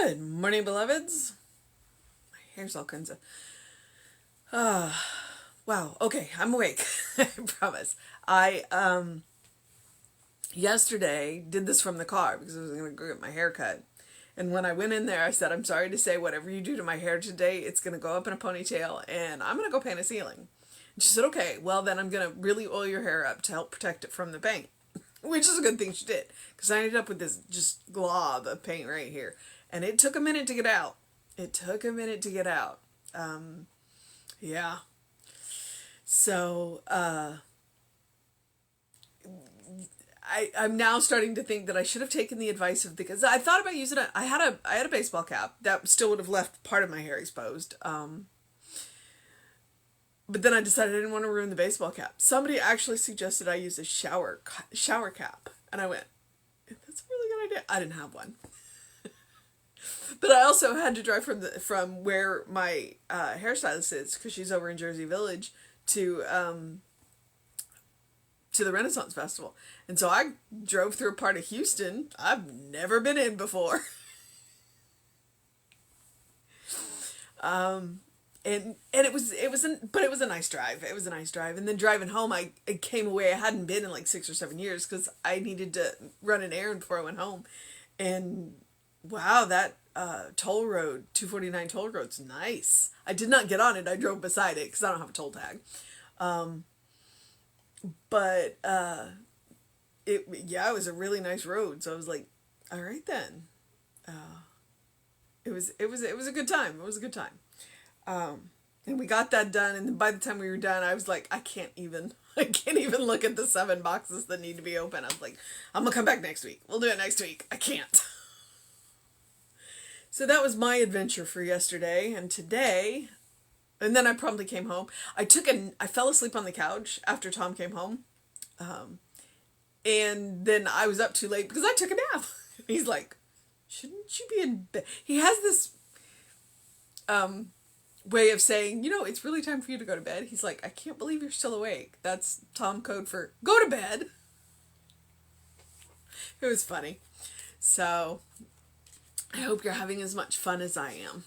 Good morning, beloveds. My hair's all kinds of. Wow. Okay, I'm awake. I promise. I yesterday did this from the car because I was going to go get my hair cut. And when I went in there, I said, "I'm sorry to say, whatever you do to my hair today, it's going to go up in a ponytail, and I'm going to go paint a ceiling." And she said, "Okay, well then I'm going to really oil your hair up to help protect it from the paint," which is a good thing she did, because I ended up with this just glob of paint right here, and it took a minute to get out. It took a minute to get out. Yeah. So, I'm now starting to think that I should have taken the advice of, because I thought about using it. I had a baseball cap that still would have left part of my hair exposed. But then I decided I didn't want to ruin the baseball cap. Somebody actually suggested I use a shower cap, and I went, "That's a really good idea." I didn't have one. But I also had to drive from where my hairstylist is, because she's over in Jersey Village, to the Renaissance Festival. And so I drove through a part of Houston I've never been in before. And it was a nice drive. It was a nice drive. And then driving home, I came away. I hadn't been in like 6 or 7 years because I needed to run an errand before I went home. And wow, that 249 toll road's nice. I did not get on it. I drove beside it because I don't have a toll tag. But it was a really nice road. So I was like, all right then. It was a good time. It was a good time. And we got that done, and by the time we were done, I was like, I can't even look at the 7 boxes that need to be open. I was like, I'm gonna come back next week. We'll do it next week. I can't. So that was my adventure for yesterday, and today, and then I promptly came home. I fell asleep on the couch after Tom came home. And then I was up too late because I took a nap. He's like, "Shouldn't you be in bed?" He has this way of saying, "It's really time for you to go to bed." He's like, "I can't believe you're still awake." That's Tom code for go to bed. It was funny. So I hope you're having as much fun as I am.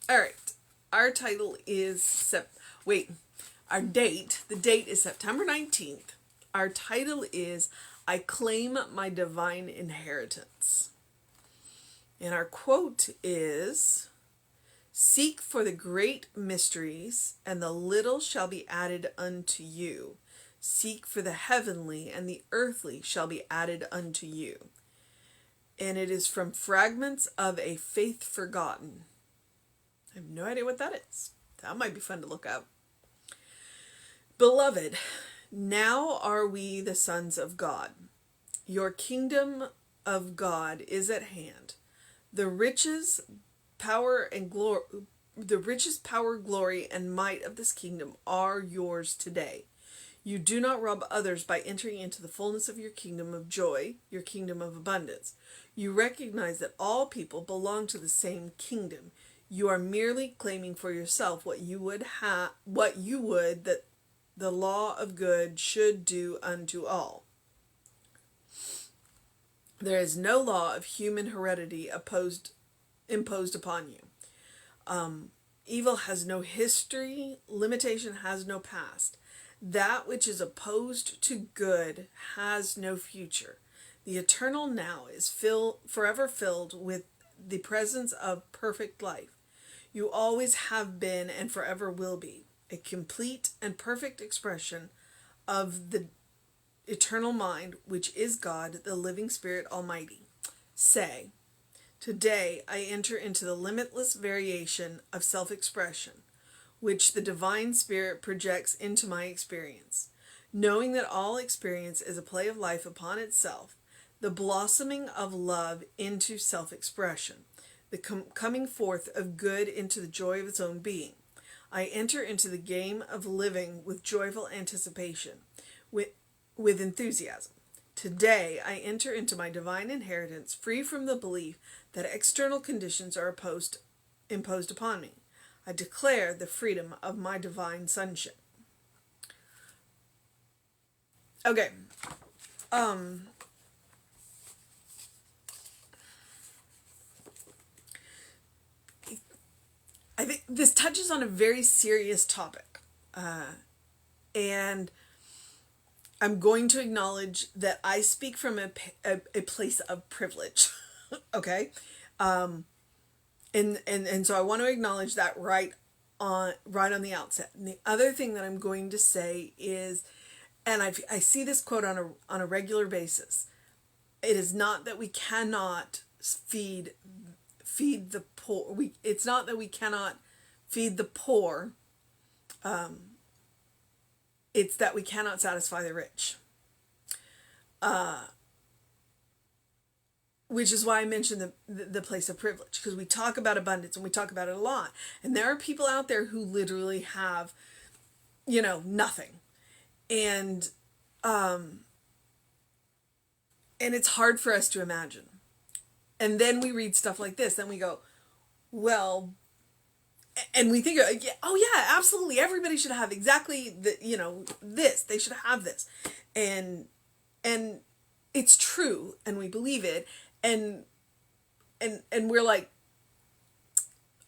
All right. Our title is the date is September 19th. Our title is "I Claim My Divine Inheritance." And our quote is, "Seek for the great mysteries, and the little shall be added unto you. Seek for the heavenly, and the earthly shall be added unto you." And it is from Fragments of a Faith Forgotten. I have no idea what that is. That might be fun to look up. "Beloved, now are we the sons of God. Your kingdom of God is at hand. The riches, power, glory, and might of this kingdom are yours today. You do not rob others by entering into the fullness of your kingdom of joy, your kingdom of abundance. You recognize that all people belong to the same kingdom. You are merely claiming for yourself what you would that the law of good should do unto all. There is no law of human heredity imposed upon you. Evil has no history, limitation has no past. That which is opposed to good has no future. The eternal now is forever filled with the presence of perfect life. You always have been and forever will be a complete and perfect expression of the eternal mind, which is God, the living Spirit Almighty. Say, today I enter into the limitless variation of self-expression, which the Divine Spirit projects into my experience. Knowing that all experience is a play of life upon itself, the blossoming of love into self-expression, the coming forth of good into the joy of its own being. I enter into the game of living with joyful anticipation, with enthusiasm. Today, I enter into my divine inheritance free from the belief that external conditions are imposed upon me. I declare the freedom of my divine sonship. Okay. this touches on a very serious topic. And I'm going to acknowledge that I speak from a place of privilege. Okay. And so I want to acknowledge that right on the outset. And the other thing that I'm going to say is, and I see this quote on a regular basis. It is not that we cannot feed the poor. It's not that we cannot feed the poor. It's that we cannot satisfy the rich. Which is why I mentioned the place of privilege, because we talk about abundance and we talk about it a lot. And there are people out there who literally have, nothing. And it's hard for us to imagine. And then we read stuff like this, then we go, well, and we think, oh yeah, absolutely, everybody should have exactly this. They should have this. And it's true, and we believe it, and we're like,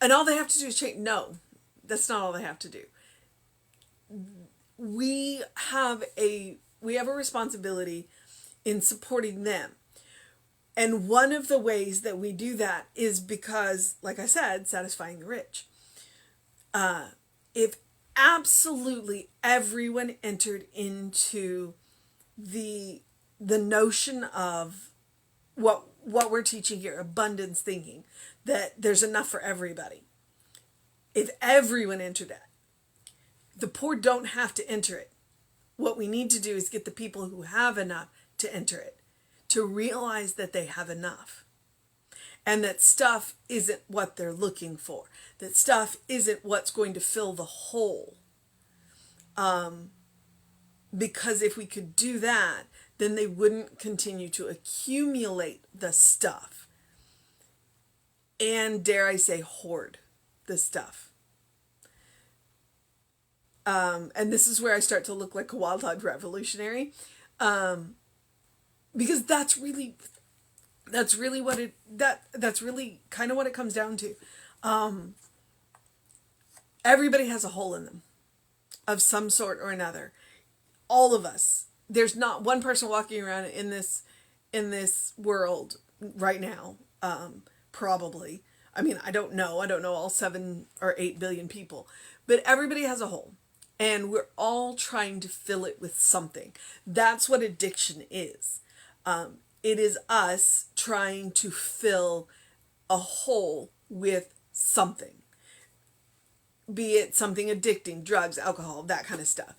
and all they have to do is change. No, that's not all they have to do. We have a responsibility in supporting them. And one of the ways that we do that is because, like I said, satisfying the rich. If absolutely everyone entered into the notion of what we're teaching here, abundance thinking, that there's enough for everybody. If everyone entered that, the poor don't have to enter it. What we need to do is get the people who have enough to enter it, to realize that they have enough. And that stuff isn't what they're looking for. That stuff isn't what's going to fill the hole. Because if we could do that, then they wouldn't continue to accumulate the stuff. And dare I say, hoard the stuff. And this is where I start to look like a wild-eyed revolutionary. Because that's really kind of what it comes down to. Everybody has a hole in them of some sort or another. All of us. There's not one person walking around in this world right now. Probably. I mean, I don't know all 7 or 8 billion people, but everybody has a hole. And we're all trying to fill it with something. That's what addiction is. It is us trying to fill a hole with something. Be it something addicting, drugs, alcohol, that kind of stuff.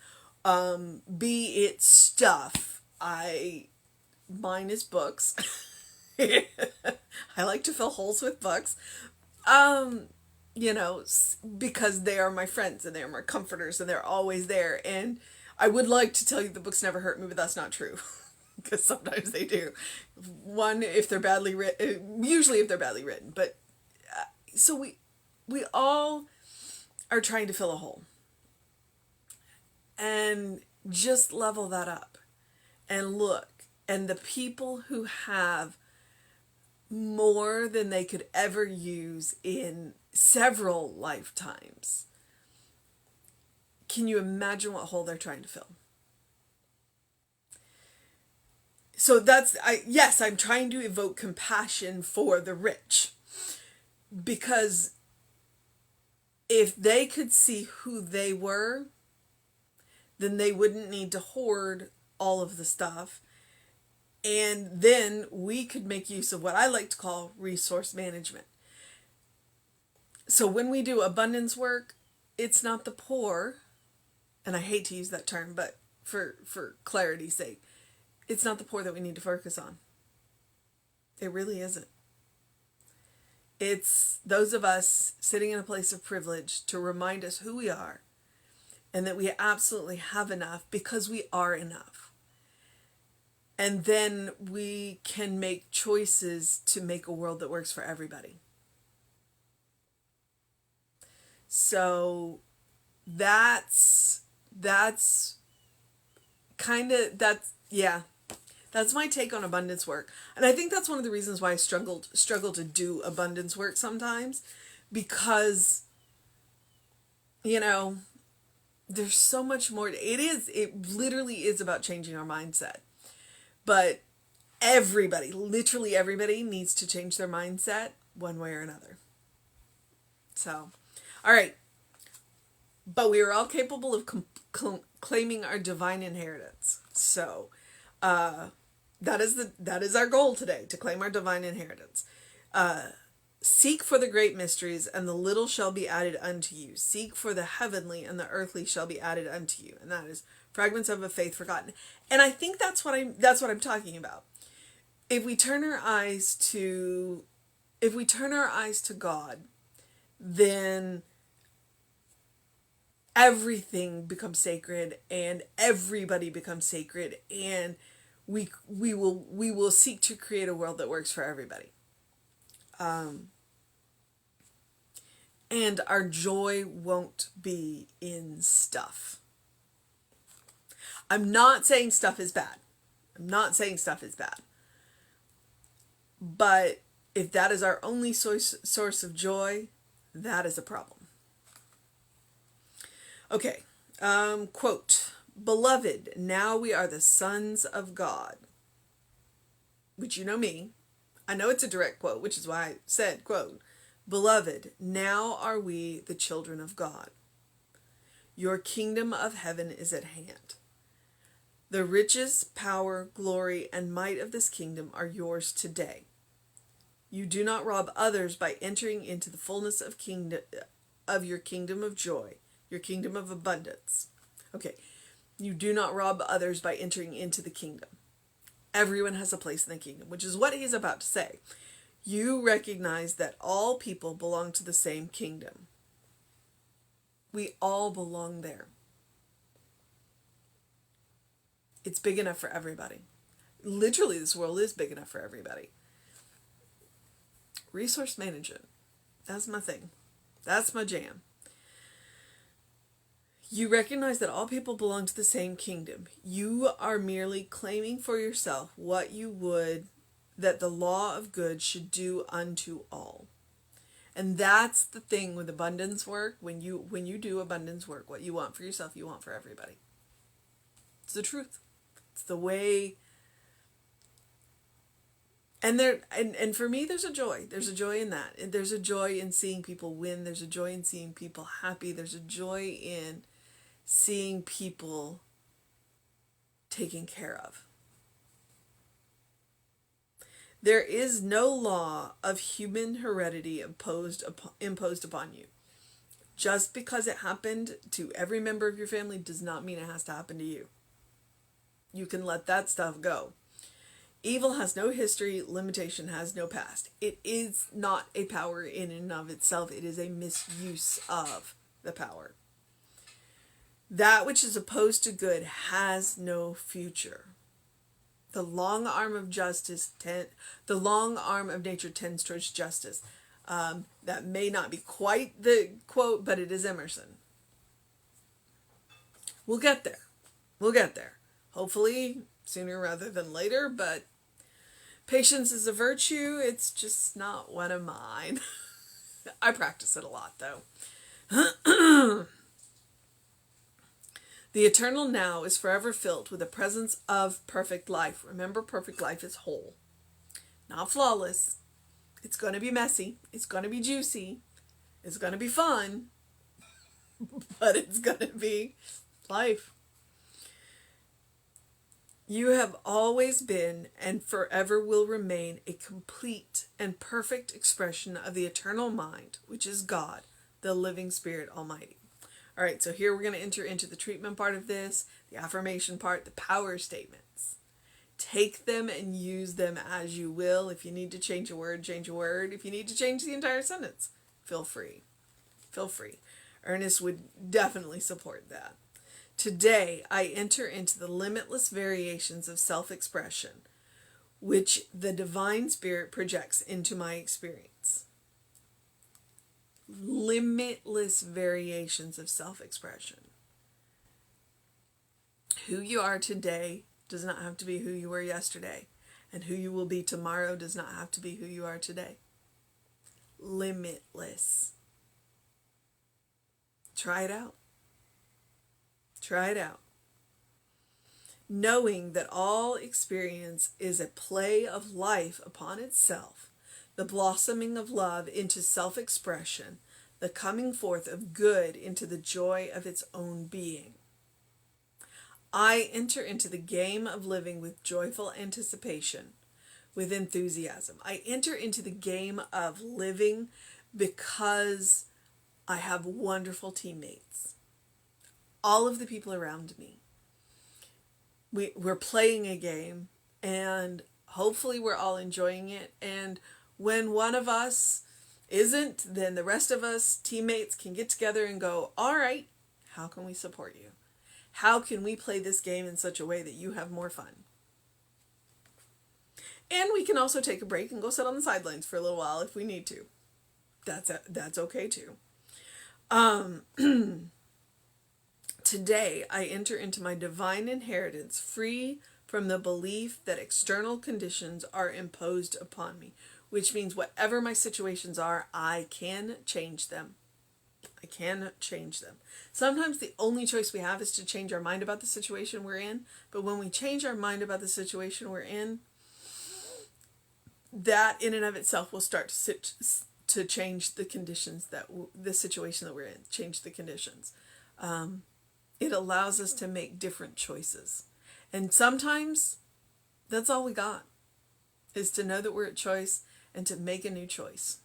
Be it stuff. Mine is books. I like to fill holes with books. Because they are my friends and they are my comforters and they're always there. And I would like to tell you the books never hurt me, but that's not true. Because sometimes they do. One, if they're badly written, usually if they're badly written. But so we all are trying to fill a hole. And just level that up and look. And the people who have more than they could ever use in several lifetimes, can you imagine what hole they're trying to fill? So I'm trying to evoke compassion for the rich, because if they could see who they were, then they wouldn't need to hoard all of the stuff. And then we could make use of what I like to call resource management. So when we do abundance work, it's not the poor, and I hate to use that term, but for clarity's sake, it's not the poor that we need to focus on. It really isn't. It's those of us sitting in a place of privilege to remind us who we are and that we absolutely have enough because we are enough. And then we can make choices to make a world that works for everybody. So that's my take on abundance work. And I think that's one of the reasons why I struggle to do abundance work sometimes, because you know, there's so much more. It literally is about changing our mindset. But everybody, literally everybody, needs to change their mindset one way or another. So, all right. But we are all capable of claiming our divine inheritance. So, that is our goal today, to claim our divine inheritance. Seek for the great mysteries, and the little shall be added unto you. Seek for the heavenly, and the earthly shall be added unto you. And that is fragments of a faith forgotten. And I think that's what I'm talking about. If we turn our eyes to God, then everything becomes sacred, and everybody becomes sacred, and we will seek to create a world that works for everybody. And our joy won't be in stuff. I'm not saying stuff is bad. But if that is our only source of joy, that is a problem. Okay, quote, "Beloved, now we are the sons of God," which, you know me, I know it's a direct quote, which is why I said, quote, "Beloved, now are we the children of God. Your kingdom of heaven is at hand. The riches, power, glory, and might of this kingdom are yours today. You do not rob others by entering into the fullness of your kingdom of joy, your kingdom of abundance." Okay, you do not rob others by entering into the kingdom. Everyone has a place in the kingdom, which is what he's about to say. You recognize that all people belong to the same kingdom. We all belong there. It's big enough for everybody. Literally, this world is big enough for everybody. Resource management. That's my thing. That's my jam. You recognize that all people belong to the same kingdom. You are merely claiming for yourself what you would that the law of good should do unto all. And that's the thing with abundance work. When you do abundance work, what you want for yourself, you want for everybody. It's the truth. It's the way. And for me, there's a joy. There's a joy in that. And there's a joy in seeing people win. There's a joy in seeing people happy. There's a joy in seeing people taken care of. There is no law of human heredity imposed upon you. Just because it happened to every member of your family does not mean it has to happen to you. You can let that stuff go. Evil has no history, limitation has no past. It is not a power in and of itself. It is a misuse of the power. That which is opposed to good has no future. The long arm of nature tends towards justice. That may not be quite the quote, but it is Emerson. We'll get there. Hopefully sooner rather than later, but patience is a virtue. It's just not one of mine. I practice it a lot, though. The eternal now is forever filled with the presence of perfect life. Remember, perfect life is whole, not flawless. It's going to be messy. It's going to be juicy. It's going to be fun. But it's going to be life. You have always been and forever will remain a complete and perfect expression of the eternal mind, which is God, the living Spirit Almighty. All right, so here we're going to enter into the treatment part of this, the affirmation part, the power statements. Take them and use them as you will. If you need to change a word, change a word. If you need to change the entire sentence, feel free. Ernest would definitely support that. Today, I enter into the limitless variations of self-expression, which the Divine Spirit projects into my experience. Limitless variations of self-expression. Who you are today does not have to be who you were yesterday, and who you will be tomorrow does not have to be who you are today. Limitless. Try it out. Try it out. Knowing that all experience is a play of life upon itself, the blossoming of love into self-expression, the coming forth of good into the joy of its own being. I enter into the game of living with joyful anticipation, with enthusiasm. I enter into the game of living because I have wonderful teammates. All of the people around me. We're playing a game, and hopefully we're all enjoying it. And when one of us isn't, then the rest of us teammates can get together and go, all right, how can we support you? How can we play this game in such a way that you have more fun? And we can also take a break and go sit on the sidelines for a little while if we need to. That's okay too. Today, I enter into my divine inheritance free from the belief that external conditions are imposed upon me, which means whatever my situations are, I can change them. I can change them. Sometimes the only choice we have is to change our mind about the situation we're in, but when we change our mind about the situation we're in, that in and of itself will start to change the conditions the situation that we're in, change the conditions. It allows us to make different choices. And sometimes that's all we got, is to know that we're at choice and to make a new choice.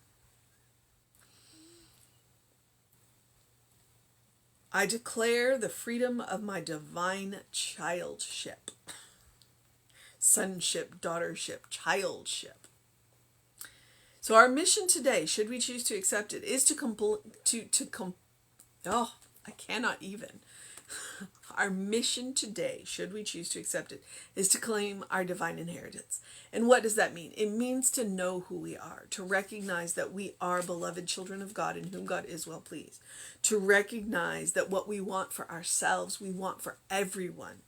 I declare the freedom of my divine childship. Sonship, daughtership, childship. So our mission today, should we choose to accept it, is I cannot even. Our mission today, should we choose to accept it, is to claim our divine inheritance. And what does that mean? It means to know who we are, to recognize that we are beloved children of God in whom God is well pleased, to recognize that what we want for ourselves, we want for everyone,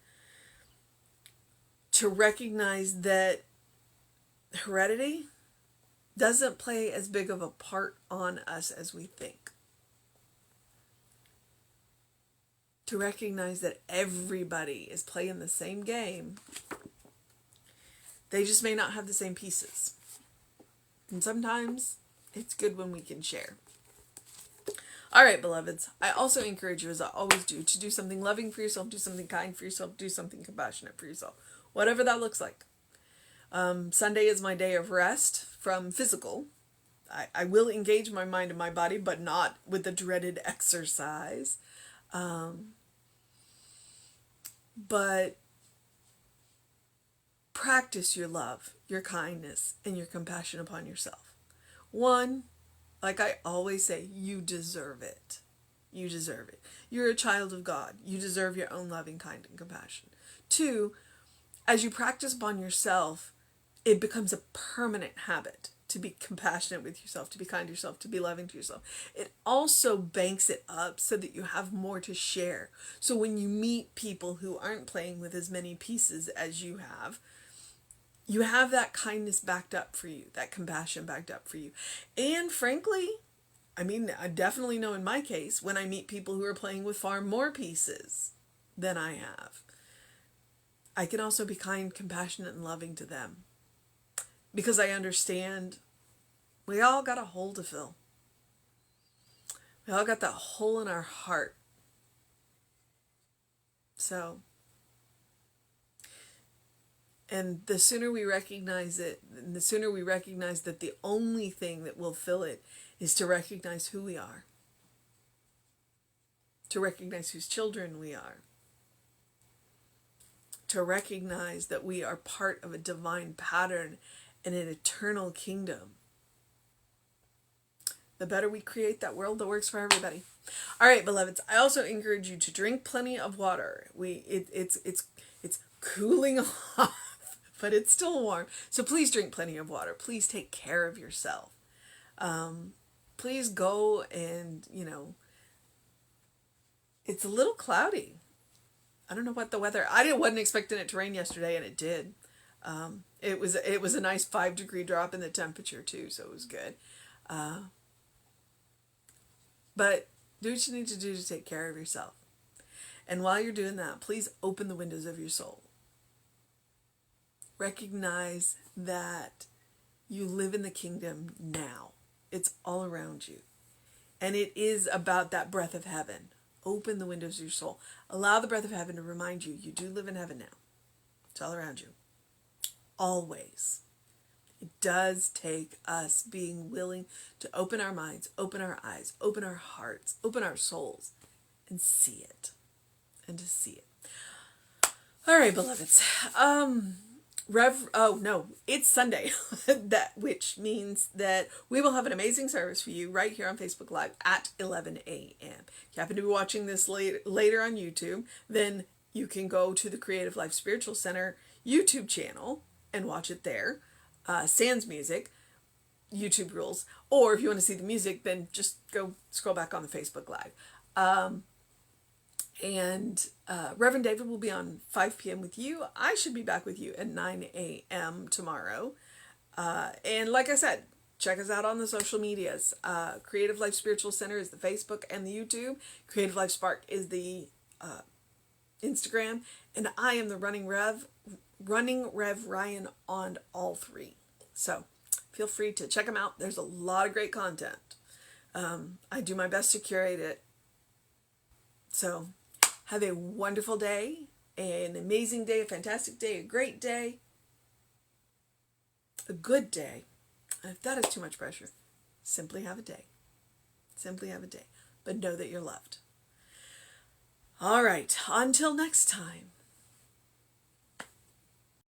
to recognize that heredity doesn't play as big of a part on us as we think. To recognize that everybody is playing the same game. They just may not have the same pieces. And sometimes it's good when we can share. All right, beloveds. I also encourage you, as I always do, to do something loving for yourself, do something kind for yourself, do something compassionate for yourself. Whatever that looks like. Sunday is my day of rest from physical. I will engage my mind and my body, but not with the dreaded exercise. But practice your love, your kindness, and your compassion upon yourself. One, like I always say, you deserve it. You deserve it. You're a child of God. You deserve your own loving, kind, and compassion. Two, as you practice upon yourself, it becomes a permanent habit to be compassionate with yourself, to be kind to yourself, to be loving to yourself. It also banks it up so that you have more to share. So when you meet people who aren't playing with as many pieces as you have that kindness backed up for you, that compassion backed up for you. And frankly, I definitely know in my case, when I meet people who are playing with far more pieces than I have, I can also be kind, compassionate, and loving to them. Because I understand we all got a hole to fill. We all got that hole in our heart. So, and the sooner we recognize it, and the sooner we recognize that the only thing that will fill it is to recognize who we are. To recognize whose children we are. To recognize that we are part of a divine pattern and an eternal kingdom. The better we create that world that works for everybody. All right, beloveds. I also encourage you to drink plenty of water. It's cooling off, but it's still warm. So please drink plenty of water. Please take care of yourself. Please go and it's a little cloudy. I don't know what the weather. I wasn't expecting it to rain yesterday, and it did. It was a nice 5-degree drop in the temperature too, so it was good. But Do what you need to do to take care of yourself. And while you're doing that, please open the windows of your soul. Recognize that you live in the kingdom now. It's all around you. And it is about that breath of heaven. Open the windows of your soul. Allow the breath of heaven to remind you, you do live in heaven now. It's all around you. Always. It does take us being willing to open our minds, open our eyes, open our hearts, open our souls, and see it. And to see it. All right, beloveds. It's Sunday, which means that we will have an amazing service for you right here on Facebook Live at 11 a.m. If you happen to be watching this later on YouTube, then you can go to the Creative Life Spiritual Center YouTube channel and watch it there. Sans music, YouTube rules. Or if you want to see the music, then just go scroll back on the Facebook Live. Reverend David will be on 5 p.m. with you. I should be back with you at 9 a.m. tomorrow. And like I said, check us out on the social medias. Creative Life Spiritual Center is the Facebook and the YouTube. Creative Life Spark is the Instagram. And I am the Running Rev Ryan on all 3. So feel free to check them out. There's a lot of great content. I do my best to curate it. So have a wonderful day, an amazing day, a fantastic day, a great day, a good day. And if that is too much pressure, simply have a day. Simply have a day. But know that you're loved. All right. Until next time.